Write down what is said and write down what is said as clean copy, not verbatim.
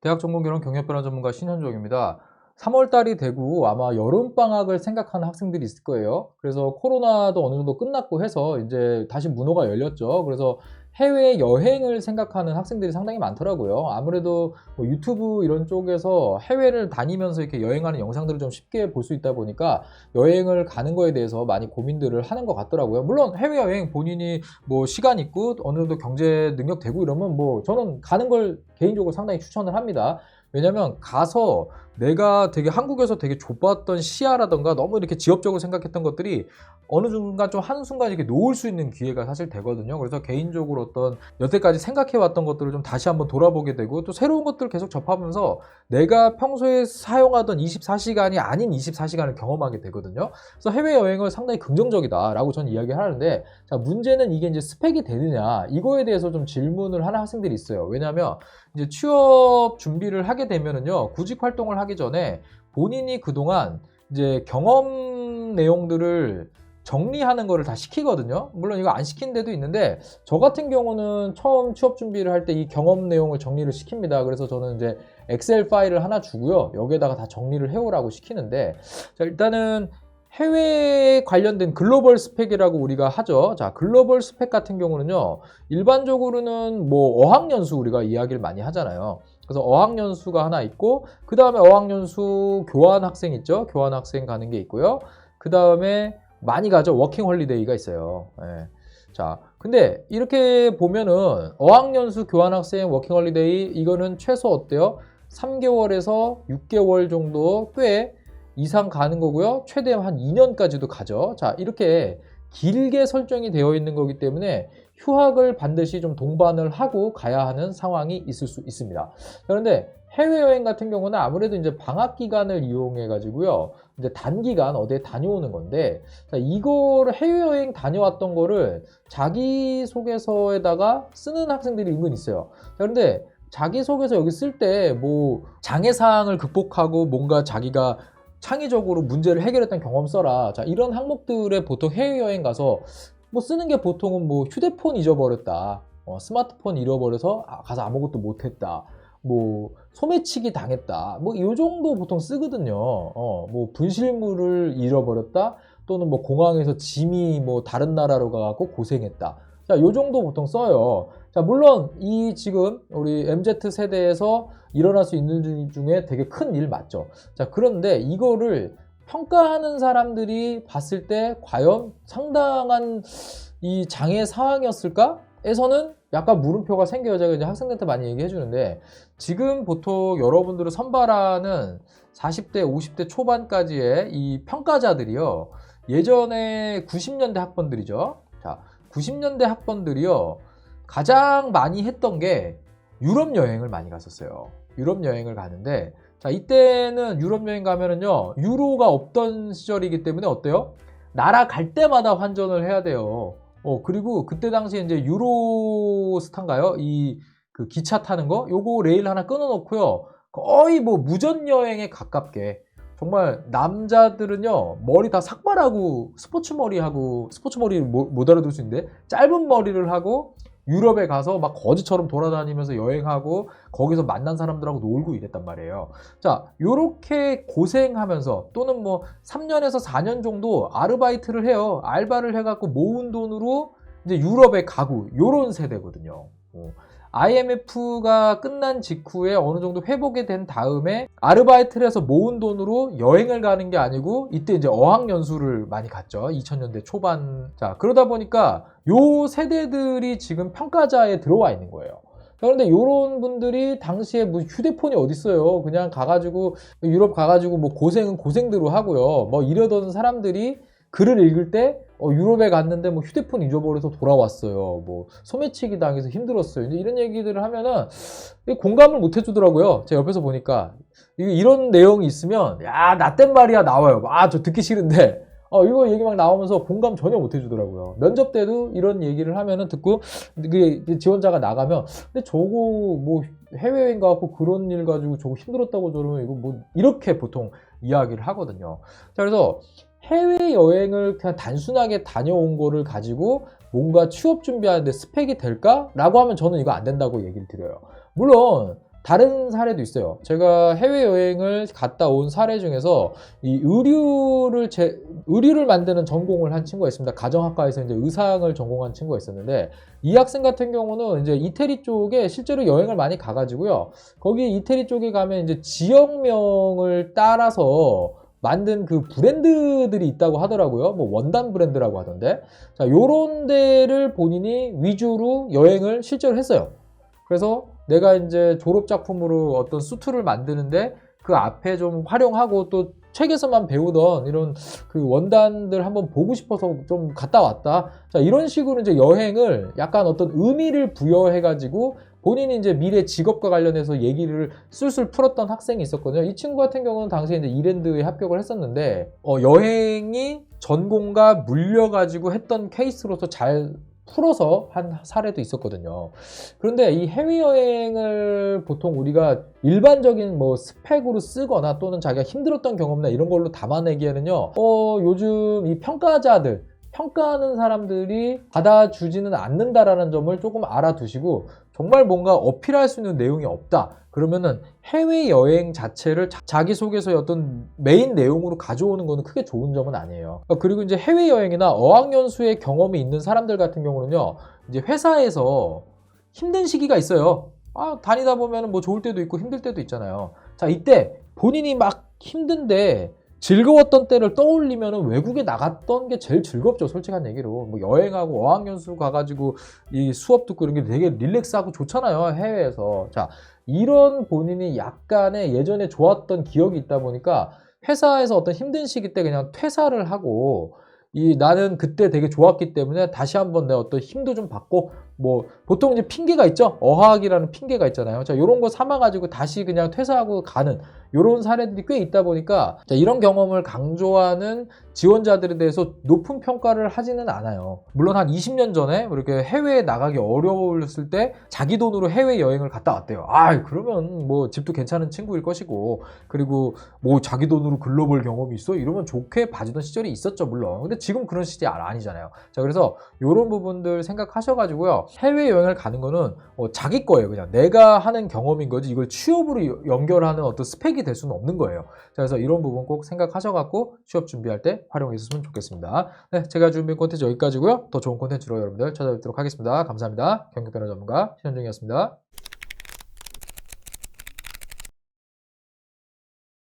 대학전공결혼 경력변화 전문가 신현종입니다. 3월달이 되고 아마 여름방학을 생각하는 학생들이 있을 거예요. 그래서 코로나도 어느 정도 끝났고 해서 이제 다시 문호가 열렸죠. 그래서 해외여행을 생각하는 학생들이 상당히 많더라고요. 아무래도 뭐 유튜브 이런 쪽에서 해외를 다니면서 이렇게 여행하는 영상들을 좀 쉽게 볼 수 있다 보니까 여행을 가는 거에 대해서 많이 고민들을 하는 것 같더라고요. 물론 해외여행 본인이 뭐 시간 있고 어느 정도 경제 능력 되고 이러면 뭐 저는 가는 걸 개인적으로 상당히 추천을 합니다. 왜냐면 가서 내가 되게 한국에서 되게 좁았던 시야라던가 너무 이렇게 지엽적으로 생각했던 것들이 어느 순간 좀 한순간 이렇게 놓을 수 있는 기회가 사실 되거든요. 그래서 개인적으로 어떤 여태까지 생각해왔던 것들을 좀 다시 한번 돌아보게 되고 또 새로운 것들을 계속 접하면서 내가 평소에 사용하던 24시간이 아닌 24시간을 경험하게 되거든요. 그래서 해외여행은 상당히 긍정적이다라고 저는 이야기를 하는데, 자, 문제는 이게 이제 스펙이 되느냐 이거에 대해서 좀 질문을 하는 학생들이 있어요. 왜냐하면 이제 취업 준비를 하게 되면은요, 구직 활동을 하기 전에 본인이 그동안 이제 경험 내용들을 정리하는 거를 다 시키거든요. 물론 이거 안 시킨 데도 있는데, 저 같은 경우는 처음 취업 준비를 할 때 이 경험 내용을 정리를 시킵니다. 그래서 저는 이제 엑셀 파일을 하나 주고요, 여기에다가 다 정리를 해오라고 시키는데, 자, 일단은 해외에 관련된 글로벌 스펙이라고 우리가 하죠. 자, 글로벌 스펙 같은 경우는요, 일반적으로는 뭐 어학연수 우리가 이야기를 많이 하잖아요. 그래서 어학연수가 하나 있고, 그 다음에 어학연수 교환학생 있죠. 교환학생 가는 게 있고요. 그 다음에 많이 가죠. 워킹 홀리데이가 있어요. 예. 자, 근데 이렇게 보면은 어학연수 교환학생 워킹 홀리데이 이거는 최소 어때요? 3개월에서 6개월 정도 꽤 이상 가는 거고요. 최대 한 2년까지도 가죠. 자, 이렇게 길게 설정이 되어 있는 거기 때문에 휴학을 반드시 좀 동반을 하고 가야 하는 상황이 있을 수 있습니다. 그런데 해외여행 같은 경우는 아무래도 이제 방학 기간을 이용해 가지고요, 이제 단기간 어디에 다녀오는 건데, 자, 이거를 해외여행 다녀왔던 거를 자기소개서에다가 쓰는 학생들이 은근 있어요. 자, 그런데 자기소개서 여기 쓸 때 뭐 장애사항을 극복하고 뭔가 자기가 창의적으로 문제를 해결했던 경험 써라. 자, 이런 항목들에 보통 해외여행 가서 뭐 쓰는 게 보통은 뭐 휴대폰 잊어버렸다, 스마트폰 잃어버려서 가서 아무것도 못했다, 뭐 소매치기 당했다, 뭐 이 정도 보통 쓰거든요. 뭐 분실물을 잃어버렸다, 또는 뭐 공항에서 짐이 뭐 다른 나라로 가갖고 고생했다. 자, 요 정도 보통 써요. 자, 물론 이 지금 우리 MZ 세대에서 일어날 수 있는 중에 되게 큰 일 맞죠. 자, 그런데 이거를 평가하는 사람들이 봤을 때 과연 상당한 이 장애 사항이었을까? 에서는 약간 물음표가 생겨요. 제가 이제 학생들한테 많이 얘기해 주는데, 지금 보통 여러분들을 선발하는 40대, 50대 초반까지의 이 평가자들이요, 예전에 90년대 학번들이죠. 자, 90년대 학번들이요, 가장 많이 했던 게 유럽 여행을 많이 갔었어요. 유럽 여행을 가는데, 자, 이때는 유럽 여행 가면은요, 유로가 없던 시절이기 때문에 어때요? 날아갈 때마다 환전을 해야 돼요. 그리고 그때 당시에 이제 유로스타인가요? 그 기차 타는 거? 요거 레일 하나 끊어놓고요, 거의 뭐 무전 여행에 가깝게, 정말 남자들은요, 머리 다 삭발하고 스포츠 머리 못 알아둘 수 있는데 짧은 머리를 하고 유럽에 가서 막 거지처럼 돌아다니면서 여행하고 거기서 만난 사람들하고 놀고 이랬단 말이에요. 자, 요렇게 고생하면서 또는 뭐 3년에서 4년 정도 아르바이트를 해요. 알바를 해갖고 모은 돈으로 이제 유럽에 가고, 요런 세대거든요. IMF가 끝난 직후에 어느 정도 회복이 된 다음에 아르바이트를 해서 모은 돈으로 여행을 가는 게 아니고, 이때 이제 어학연수를 많이 갔죠. 2000년대 초반. 자, 그러다 보니까 요 세대들이 지금 평가자에 들어와 있는 거예요. 그런데 요런 분들이 당시에 뭐 휴대폰이 어딨어요. 그냥 가가지고 유럽 가가지고 뭐 고생은 고생대로 하고요, 뭐 이러던 사람들이 글을 읽을 때 유럽에 갔는데 뭐 휴대폰 잊어버려서 돌아왔어요, 뭐 소매치기 당해서 힘들었어요, 이제 이런 얘기들을 하면은 공감을 못 해주더라고요. 제가 옆에서 보니까 이런 내용이 있으면 야, 나 땐 말이야 나와요. 저 듣기 싫은데 이거 얘기 막 나오면서 공감 전혀 못 해주더라고요. 면접 때도 이런 얘기를 하면은 듣고, 그 지원자가 나가면 근데 저거 뭐 해외여행 가고 그런 일 가지고 저거 힘들었다고 저러면 이거 뭐 이렇게 보통 이야기를 하거든요. 자, 그래서 해외여행을 그냥 단순하게 다녀온 거를 가지고 뭔가 취업 준비하는데 스펙이 될까? 라고 하면 저는 이거 안 된다고 얘기를 드려요. 물론 다른 사례도 있어요. 제가 해외여행을 갔다 온 사례 중에서 이 의류를 만드는 전공을 한 친구가 있습니다. 가정학과에서 이제 의상을 전공한 친구가 있었는데, 이 학생 같은 경우는 이제 이태리 쪽에 실제로 여행을 많이 가가지고요. 거기 이태리 쪽에 가면 이제 지역명을 따라서 만든 그 브랜드들이 있다고 하더라고요. 뭐 원단 브랜드라고 하던데. 자, 요런 데를 본인이 위주로 여행을 실제로 했어요. 그래서 내가 이제 졸업 작품으로 어떤 수트를 만드는데 그 앞에 좀 활용하고 또 책에서만 배우던 이런 그 원단들 한번 보고 싶어서 좀 갔다 왔다. 자, 이런 식으로 이제 여행을 약간 어떤 의미를 부여해가지고 본인이 이제 미래 직업과 관련해서 얘기를 술술 풀었던 학생이 있었거든요. 이 친구 같은 경우는 당시에 이제 이랜드에 합격을 했었는데, 여행이 전공과 물려가지고 했던 케이스로서 잘 풀어서 한 사례도 있었거든요. 그런데 이 해외여행을 보통 우리가 일반적인 뭐 스펙으로 쓰거나 또는 자기가 힘들었던 경험이나 이런 걸로 담아내기에는요, 요즘 이 평가하는 사람들이 받아주지는 않는다라는 점을 조금 알아두시고, 정말 뭔가 어필할 수 있는 내용이 없다 그러면은 해외여행 자체를 자기소개서의 어떤 메인 내용으로 가져오는 거는 크게 좋은 점은 아니에요. 그리고 이제 해외여행이나 어학연수의 경험이 있는 사람들 같은 경우는요, 이제 회사에서 힘든 시기가 있어요. 다니다 보면 뭐 좋을 때도 있고 힘들 때도 있잖아요. 자, 이때 본인이 막 힘든데 즐거웠던 때를 떠올리면 외국에 나갔던 게 제일 즐겁죠. 솔직한 얘기로. 뭐 여행하고 어학연수 가가지고 이 수업 듣고 이런 게 되게 릴렉스하고 좋잖아요. 해외에서. 자, 이런 본인이 약간의 예전에 좋았던 기억이 있다 보니까 회사에서 어떤 힘든 시기 때 그냥 퇴사를 하고, 나는 그때 되게 좋았기 때문에 다시 한번 내 어떤 힘도 좀 받고, 뭐 보통 이제 핑계가 있죠. 어학이라는 핑계가 있잖아요. 자, 요런 거 삼아가지고 다시 그냥 퇴사하고 가는 요런 사례들이 꽤 있다 보니까, 자, 이런 경험을 강조하는 지원자들에 대해서 높은 평가를 하지는 않아요. 물론 한 20년 전에 이렇게 해외에 나가기 어려웠을 때 자기 돈으로 해외여행을 갔다 왔대요. 그러면 뭐 집도 괜찮은 친구일 것이고, 그리고 뭐 자기 돈으로 글로벌 경험이 있어? 이러면 좋게 봐주던 시절이 있었죠, 물론. 근데 지금 그런 시절이 아니잖아요. 자, 그래서 요런 부분들 생각하셔가지고요, 해외여행을 가는 거는 자기 거예요. 그냥 내가 하는 경험인 거지 이걸 취업으로 연결하는 어떤 스펙이 될 수는 없는 거예요. 자, 그래서 이런 부분 꼭 생각하셔갖고 취업 준비할 때 활용해 주셨으면 좋겠습니다. 네, 제가 준비한 콘텐츠 여기까지고요. 더 좋은 콘텐츠로 여러분들 찾아뵙도록 하겠습니다. 감사합니다. 경력변호 전문가 신현중이었습니다.